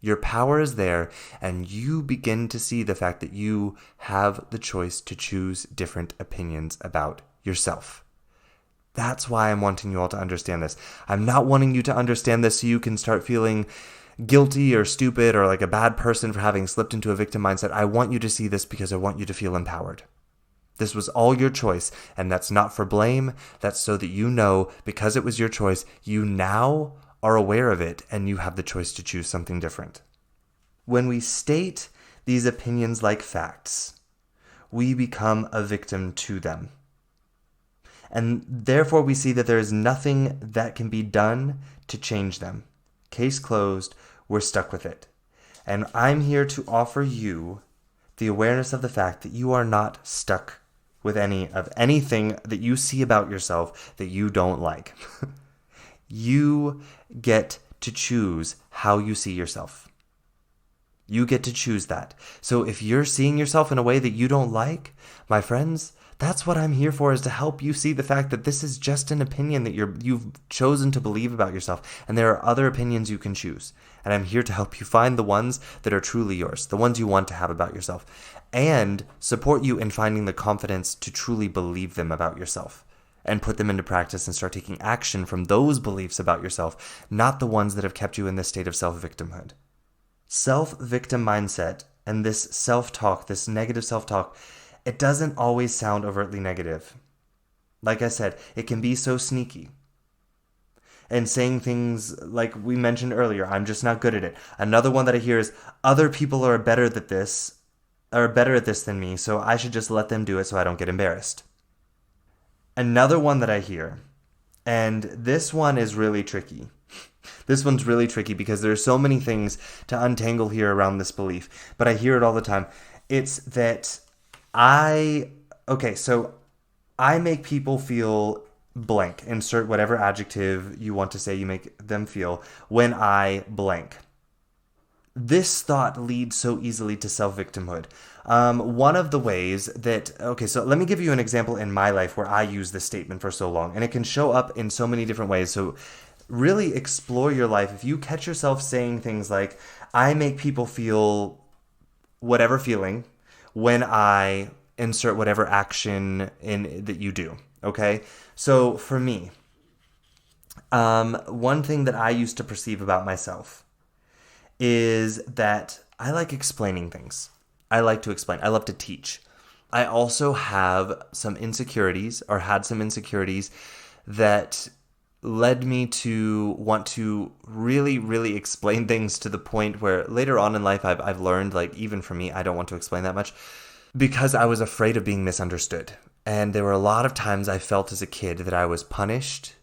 Your power is there, and you begin to see the fact that you have the choice to choose different opinions about yourself. That's why I'm wanting you all to understand this. I'm not wanting you to understand this so you can start feeling guilty or stupid or like a bad person for having slipped into a victim mindset. I want you to see this because I want you to feel empowered. This was all your choice, and that's not for blame. That's so that you know, because it was your choice, you now are aware of it and you have the choice to choose something different. When we state these opinions like facts, we become a victim to them. And therefore we see that there is nothing that can be done to change them. Case closed, we're stuck with it. And I'm here to offer you the awareness of the fact that you are not stuck with anything that you see about yourself that you don't like. You get to choose how you see yourself. You get to choose that. So if you're seeing yourself in a way that you don't like, my friends, that's what I'm here for, is to help you see the fact that this is just an opinion that you've chosen to believe about yourself. And there are other opinions you can choose. And I'm here to help you find the ones that are truly yours, the ones you want to have about yourself, and support you in finding the confidence to truly believe them about yourself and put them into practice and start taking action from those beliefs about yourself, not the ones that have kept you in this state of self-victimhood. Self-victim mindset and this self-talk, this negative self-talk, it doesn't always sound overtly negative. Like I said, it can be so sneaky. And saying things like we mentioned earlier, I'm just not good at it. Another one that I hear is, other people are better at this than me, so I should just let them do it so I don't get embarrassed. Another one that I hear, and this one is really tricky. This one's really tricky because there are so many things to untangle here around this belief, but I hear it all the time. It's that I make people feel blank. Insert whatever adjective you want to say you make them feel when I blank. This thought leads so easily to self-victimhood. One of the ways that, so let me give you an example in my life where I use this statement for so long, and it can show up in so many different ways. So really explore your life. If you catch yourself saying things like, I make people feel whatever feeling when I insert whatever action in that you do. Okay? So for me, one thing that I used to perceive about myself is that I like explaining things. I like to explain. I love to teach. I also have some insecurities, or had some insecurities, that led me to want to really, really explain things to the point where later on in life I've learned, like, even for me, I don't want to explain that much because I was afraid of being misunderstood. And there were a lot of times I felt as a kid that I was punished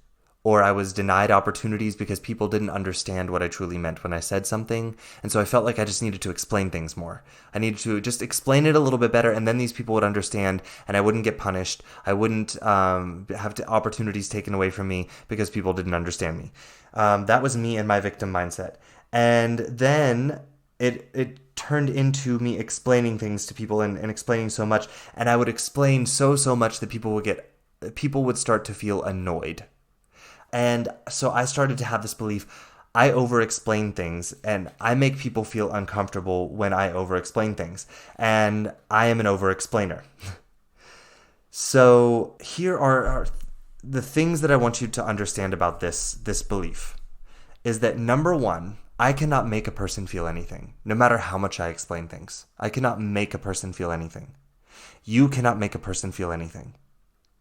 or I was denied opportunities because people didn't understand what I truly meant when I said something. And so I felt like I just needed to explain things more. I needed to just explain it a little bit better, and then these people would understand, and I wouldn't get punished. I wouldn't have opportunities taken away from me because people didn't understand me. That was me and my victim mindset. And then it turned into me explaining things to people and explaining so much. And I would explain so much that people would start to feel annoyed. And so I started to have this belief, I over-explain things, and I make people feel uncomfortable when I over-explain things. And I am an over-explainer. So here are the things that I want you to understand about this belief, is that number one, I cannot make a person feel anything, no matter how much I explain things. I cannot make a person feel anything. You cannot make a person feel anything.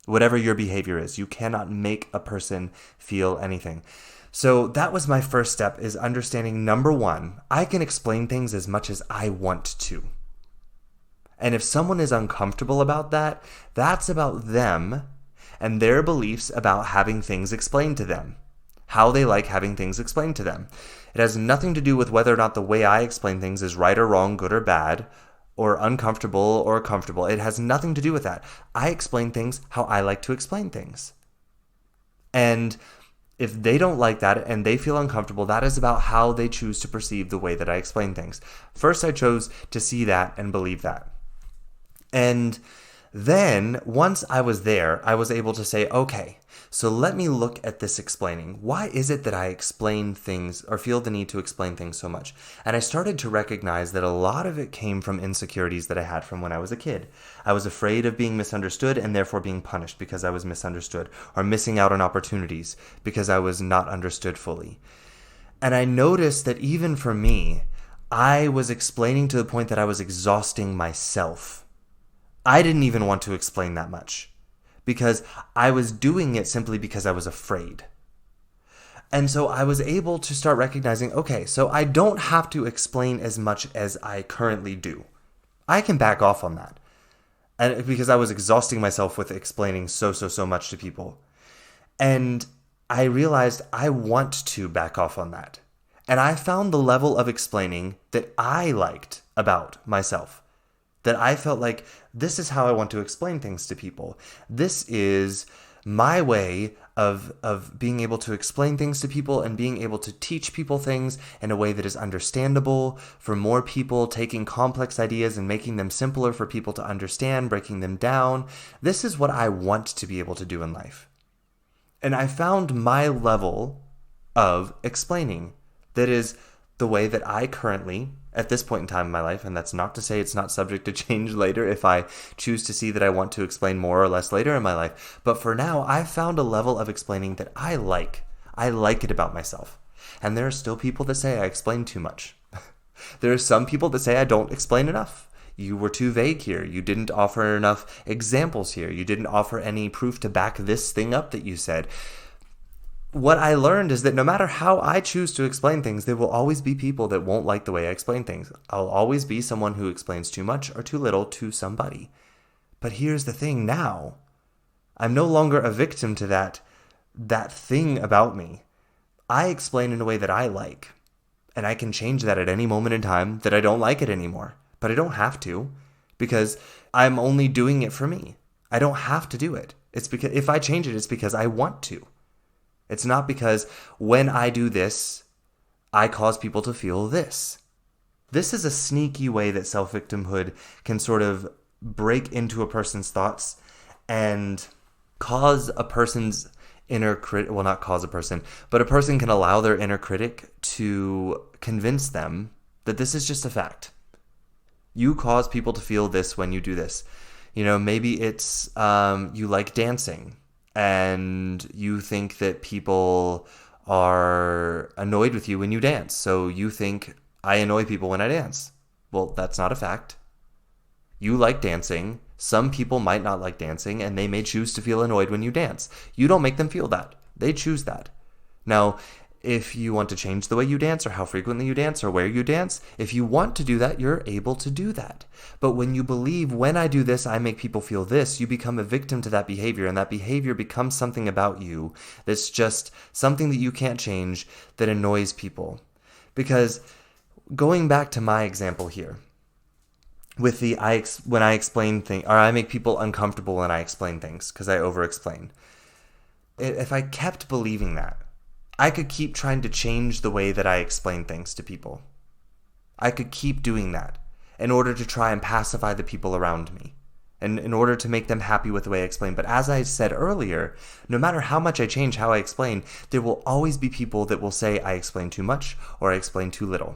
Whatever your behavior is, you cannot make a person feel anything. So that was my first step, is understanding, number one, I can explain things as much as I want to. And if someone is uncomfortable about that, that's about them and their beliefs about having things explained to them, how they like having things explained to them. It has nothing to do with whether or not the way I explain things is right or wrong, good or bad, or uncomfortable or comfortable. It has nothing to do with that. I explain things how I like to explain things. And if they don't like that and they feel uncomfortable, that is about how they choose to perceive the way that I explain things. First, I chose to see that and believe that. And then, once I was there, I was able to say, okay, so let me look at this explaining. Why is it that I explain things or feel the need to explain things so much? And I started to recognize that a lot of it came from insecurities that I had from when I was a kid. I was afraid of being misunderstood and therefore being punished because I was misunderstood, or missing out on opportunities because I was not understood fully. And I noticed that even for me, I was explaining to the point that I was exhausting myself. I didn't even want to explain that much, because I was doing it simply because I was afraid. And so I was able to start recognizing, okay, so I don't have to explain as much as I currently do. I can back off on that. And because I was exhausting myself with explaining so much to people. And I realized I want to back off on that. And I found the level of explaining that I liked about myself. That I felt like, this is how I want to explain things to people. This is my way of being able to explain things to people and being able to teach people things in a way that is understandable for more people, taking complex ideas and making them simpler for people to understand, breaking them down. This is what I want to be able to do in life. And I found my level of explaining that is the way that I currently, at this point in time in my life, and that's not to say it's not subject to change later if I choose to see that I want to explain more or less later in my life. But for now, I've found a level of explaining that I like. I like it about myself. And there are still people that say I explain too much. There are some people that say I don't explain enough. You were too vague here. You didn't offer enough examples here. You didn't offer any proof to back this thing up that you said. What I learned is that no matter how I choose to explain things, there will always be people that won't like the way I explain things. I'll always be someone who explains too much or too little to somebody. But here's the thing now. I'm no longer a victim to that thing about me. I explain in a way that I like. And I can change that at any moment in time that I don't like it anymore. But I don't have to, because I'm only doing it for me. I don't have to do it. It's because if I change it, it's because I want to. It's not because when I do this, I cause people to feel this. This is a sneaky way that self-victimhood can sort of break into a person's thoughts and cause a person's inner critic, well, not cause a person, but a person can allow their inner critic to convince them that this is just a fact. You cause people to feel this when you do this. You know, maybe it's you like dancing. And you think that people are annoyed with you when you dance. So you think, I annoy people when I dance. Well, that's not a fact. You like dancing. Some people might not like dancing, and they may choose to feel annoyed when you dance. You don't make them feel that. They choose that. Now, if you want to change the way you dance or how frequently you dance or where you dance, if you want to do that, you're able to do that. But when you believe, when I do this, I make people feel this, you become a victim to that behavior, and that behavior becomes something about you that's just something that you can't change, that annoys people. Because going back to my example here, with the when I explain things, or I make people uncomfortable when I explain things because I over-explain. If I kept believing that, I could keep trying to change the way that I explain things to people. I could keep doing that in order to try and pacify the people around me, and in order to make them happy with the way I explain. But as I said earlier, no matter how much I change how I explain, there will always be people that will say I explain too much or I explain too little.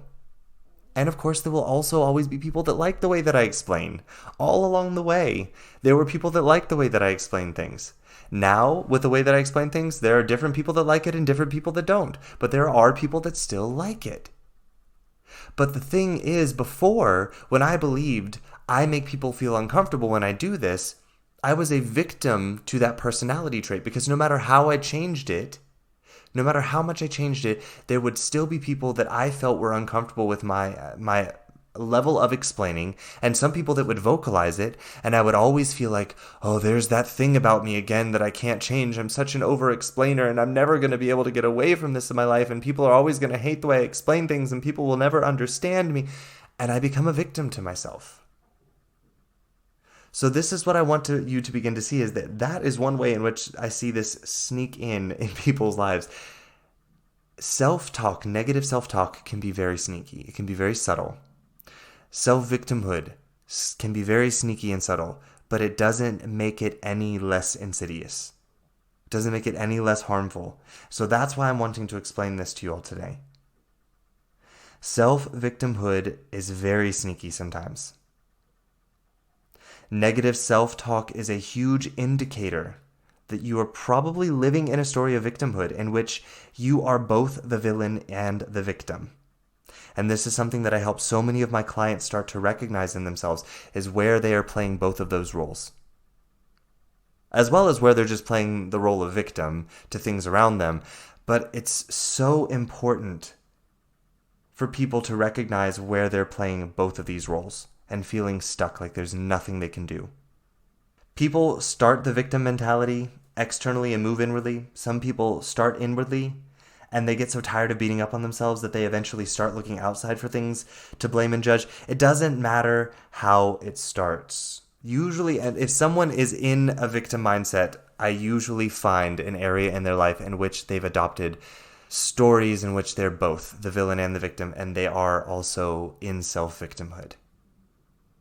And of course, there will also always be people that like the way that I explain. All along the way, there were people that liked the way that I explain things. Now, with the way that I explain things, there are different people that like it and different people that don't. But there are people that still like it. But the thing is, before, when I believed I make people feel uncomfortable when I do this, I was a victim to that personality trait, because no matter how I changed it, no matter how much I changed it, there would still be people that I felt were uncomfortable with my level of explaining, and some people that would vocalize it, and I would always feel like, oh, there's that thing about me again that I can't change. I'm such an over-explainer, and I'm never going to be able to get away from this in my life, and people are always going to hate the way I explain things, and people will never understand me, and I become a victim to myself. So this is what I want you to begin to see, is that is one way in which I see this sneak in people's lives. Self-talk, negative self-talk, can be very sneaky. It can be very subtle. Self-victimhood can be very sneaky and subtle, but it doesn't make it any less insidious. It doesn't make it any less harmful. So that's why I'm wanting to explain this to you all today. Self-victimhood is very sneaky sometimes. Negative self-talk is a huge indicator that you are probably living in a story of victimhood in which you are both the villain and the victim. And this is something that I help so many of my clients start to recognize in themselves, is where they are playing both of those roles. As well as where they're just playing the role of victim to things around them. But it's so important for people to recognize where they're playing both of these roles and feeling stuck, like there's nothing they can do. People start the victim mentality externally and move inwardly. Some people start inwardly, and they get so tired of beating up on themselves that they eventually start looking outside for things to blame and judge. It doesn't matter how it starts. Usually, if someone is in a victim mindset, I usually find an area in their life in which they've adopted stories in which they're both the villain and the victim, and they are also in self-victimhood.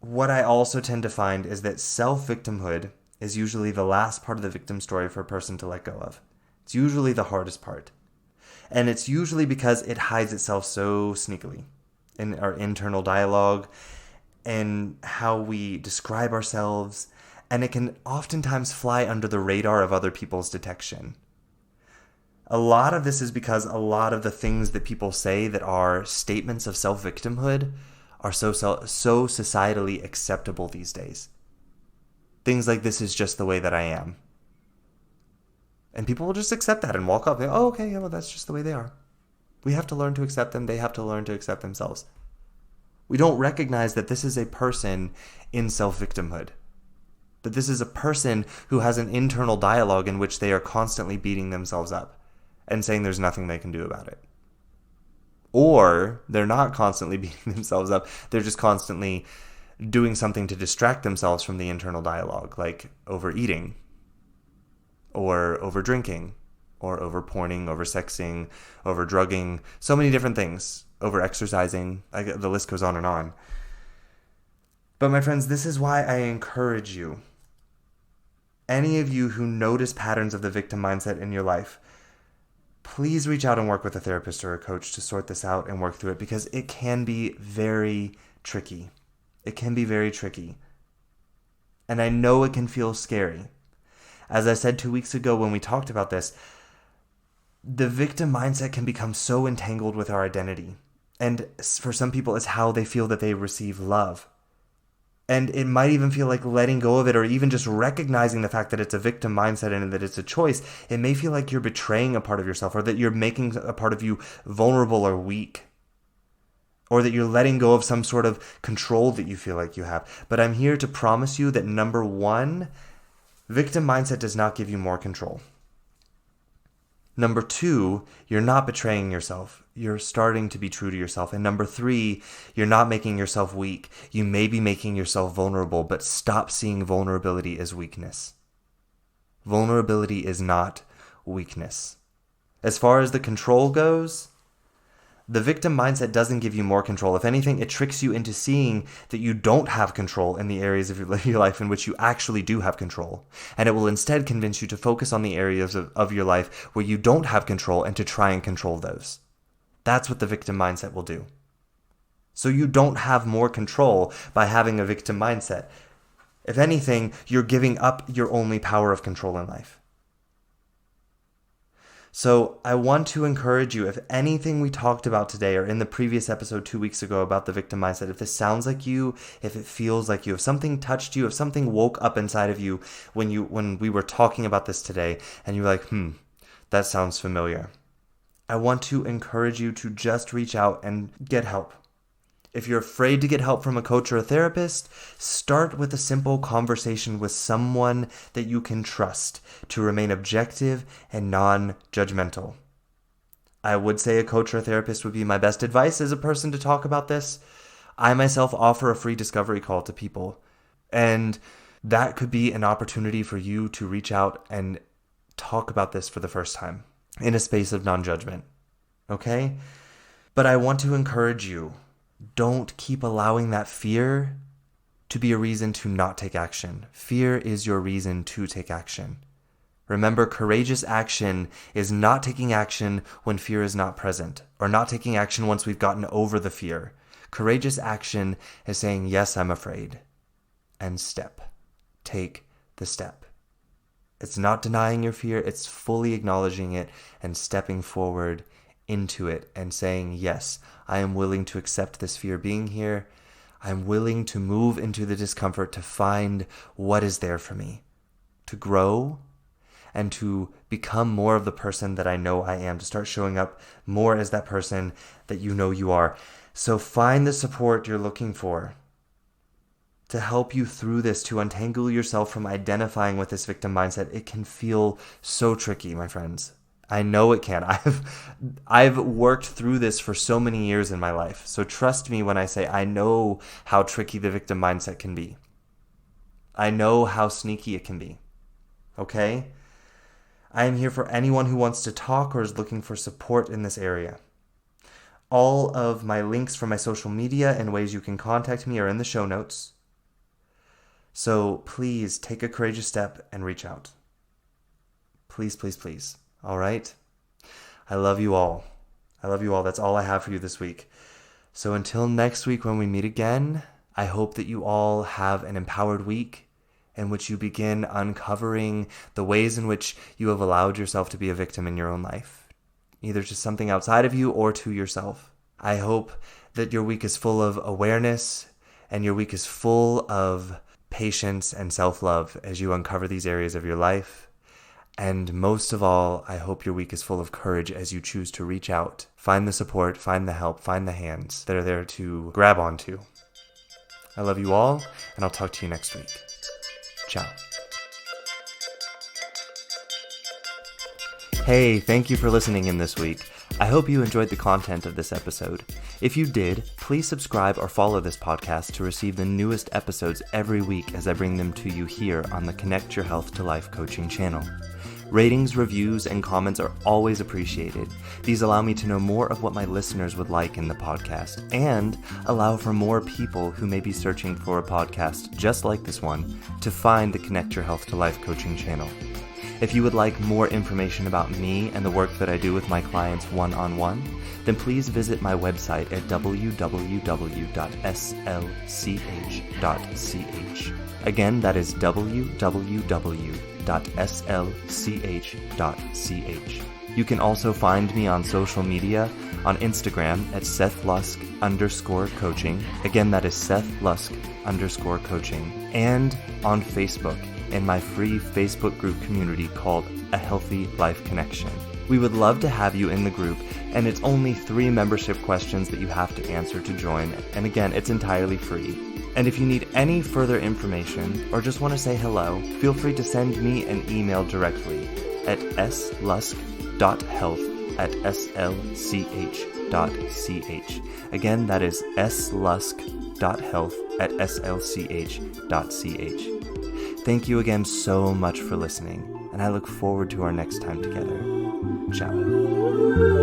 What I also tend to find is that self-victimhood is usually the last part of the victim story for a person to let go of. It's usually the hardest part. And it's usually because it hides itself so sneakily in our internal dialogue and how we describe ourselves, and it can oftentimes fly under the radar of other people's detection. A lot of this is because a lot of the things that people say that are statements of self-victimhood are so societally acceptable these days. Things like, this is just the way that I am. And people will just accept that and walk up and go, oh, okay, yeah, well, that's just the way they are. We have to learn to accept them. They have to learn to accept themselves. We don't recognize that this is a person in self-victimhood. That this is a person who has an internal dialogue in which they are constantly beating themselves up and saying there's nothing they can do about it. Or they're not constantly beating themselves up. They're just constantly doing something to distract themselves from the internal dialogue, like overeating, or over drinking, or over porning, over sexing, over drugging, so many different things, over exercising. The list goes on and on. But my friends, this is why I encourage you, any of you who notice patterns of the victim mindset in your life, please reach out and work with a therapist or a coach to sort this out and work through it, because it can be very tricky. It can be very tricky. And I know it can feel scary. As I said 2 weeks ago when we talked about this, the victim mindset can become so entangled with our identity. And for some people, it's how they feel that they receive love. And it might even feel like letting go of it, or even just recognizing the fact that it's a victim mindset and that it's a choice. It may feel like you're betraying a part of yourself, or that you're making a part of you vulnerable or weak, or that you're letting go of some sort of control that you feel like you have. But I'm here to promise you that, number one, victim mindset does not give you more control. Number two, you're not betraying yourself. You're starting to be true to yourself. And number three, you're not making yourself weak. You may be making yourself vulnerable, but stop seeing vulnerability as weakness. Vulnerability is not weakness. As far as the control goes, the victim mindset doesn't give you more control. If anything, it tricks you into seeing that you don't have control in the areas of your life in which you actually do have control. And it will instead convince you to focus on the areas of your life where you don't have control and to try and control those. That's what the victim mindset will do. So you don't have more control by having a victim mindset. If anything, you're giving up your only power of control in life. So I want to encourage you, if anything we talked about today or in the previous episode 2 weeks ago about the victim mindset, if this sounds like you, if it feels like you, if something touched you, if something woke up inside of you when we were talking about this today, and you're like, that sounds familiar, I want to encourage you to just reach out and get help. If you're afraid to get help from a coach or a therapist, start with a simple conversation with someone that you can trust to remain objective and non-judgmental. I would say a coach or a therapist would be my best advice as a person to talk about this. I myself offer a free discovery call to people, and that could be an opportunity for you to reach out and talk about this for the first time in a space of non-judgment. Okay? But I want to encourage you, don't keep allowing that fear to be a reason to not take action. Fear is your reason to take action. Remember, courageous action is not taking action when fear is not present, or not taking action once we've gotten over the fear. Courageous action is saying, yes, I'm afraid, and take the step. It's not denying your fear, it's fully acknowledging it and stepping forward into it and saying, yes, I am willing to accept this fear being here. I'm willing to move into the discomfort to find what is there for me, to grow and to become more of the person that I know I am, to start showing up more as that person that you know you are. So find the support you're looking for to help you through this, to untangle yourself from identifying with this victim mindset. It can feel so tricky, my friends. I know it can. I've worked through this for so many years in my life. So trust me when I say I know how tricky the victim mindset can be. I know how sneaky it can be. Okay? I am here for anyone who wants to talk or is looking for support in this area. All of my links for my social media and ways you can contact me are in the show notes. So please take a courageous step and reach out. Please, please, please. All right? I love you all. I love you all. That's all I have for you this week. So until next week when we meet again, I hope that you all have an empowered week in which you begin uncovering the ways in which you have allowed yourself to be a victim in your own life, either to something outside of you or to yourself. I hope that your week is full of awareness and your week is full of patience and self-love as you uncover these areas of your life. And most of all, I hope your week is full of courage as you choose to reach out, find the support, find the help, find the hands that are there to grab onto. I love you all, and I'll talk to you next week. Ciao. Hey, thank you for listening in this week. I hope you enjoyed the content of this episode. If you did, please subscribe or follow this podcast to receive the newest episodes every week as I bring them to you here on the Connect Your Health to Life coaching channel. Ratings, reviews, and comments are always appreciated. These allow me to know more of what my listeners would like in the podcast and allow for more people who may be searching for a podcast just like this one to find the Connect Your Health to Life coaching channel. If you would like more information about me and the work that I do with my clients one-on-one, then please visit my website at www.slch.ch. Again, that is www.slch.ch. You can also find me on social media on Instagram at SethLusk_coaching. Again, that is Seth Lusk @self_coaching, and on Facebook in my free Facebook group community called A Healthy Life Connection. We would love to have you in the group, and it's only 3 membership questions that you have to answer to join, and again, it's entirely free. And if you need any further information or just want to say hello, feel free to send me an email directly at slusk.health@slch.ch. Again, that is slusk.health@slch.ch. Thank you again so much for listening, and I look forward to our next time together. Ciao.